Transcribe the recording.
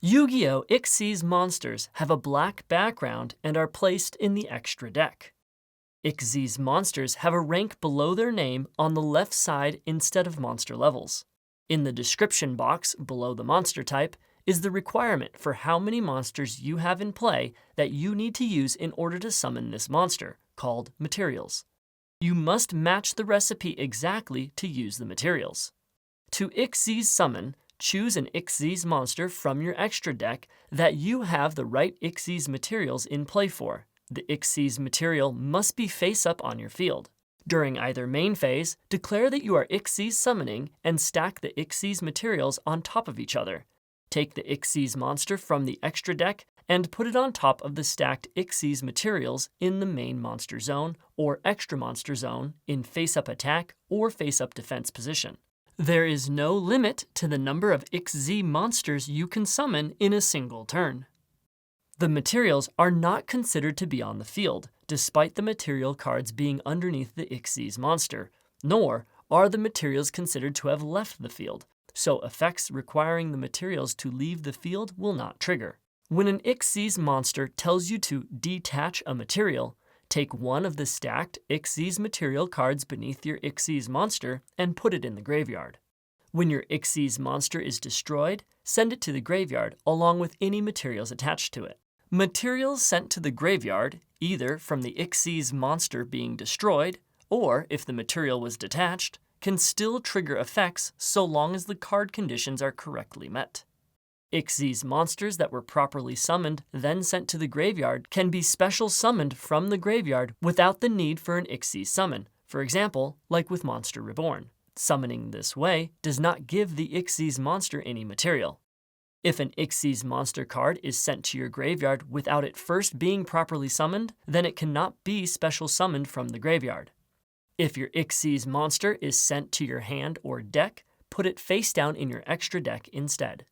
Yugioh Xyz Monsters have a black background and are placed in the extra deck. Xyz Monsters have a rank below their name on the left side instead of monster levels. In the description box below the monster type is the requirement for how many monsters you have in play that you need to use in order to summon this monster, called Materials. You must match the recipe exactly to use the materials. To Xyz Summon, choose an Xyz monster from your extra deck that you have the right Xyz materials in play for. The Xyz material must be face up on your field. During either main phase, declare that you are Xyz summoning and stack the Xyz materials on top of each other. Take the Xyz monster from the extra deck and put it on top of the stacked Xyz materials in the main monster zone or extra monster zone in face-up attack or face-up defense position. There is no limit to the number of Xyz monsters you can summon in a single turn. The materials are not considered to be on the field, despite the material cards being underneath the Xyz monster, nor are the materials considered to have left the field, so effects requiring the materials to leave the field will not trigger. When an Xyz monster tells you to detach a material, take one of the stacked Xyz material cards beneath your Xyz monster and put it in the graveyard. When your Xyz monster is destroyed, send it to the graveyard along with any materials attached to it. Materials sent to the graveyard, either from the Xyz monster being destroyed, or if the material was detached, can still trigger effects so long as the card conditions are correctly met. Xyz monsters that were properly summoned, then sent to the graveyard, can be special summoned from the graveyard without the need for an Xyz summon, for example, like with Monster Reborn. Summoning this way does not give the Xyz monster any material. If an Xyz monster card is sent to your graveyard without it first being properly summoned, then it cannot be special summoned from the graveyard. If your Xyz monster is sent to your hand or deck, put it face down in your extra deck instead.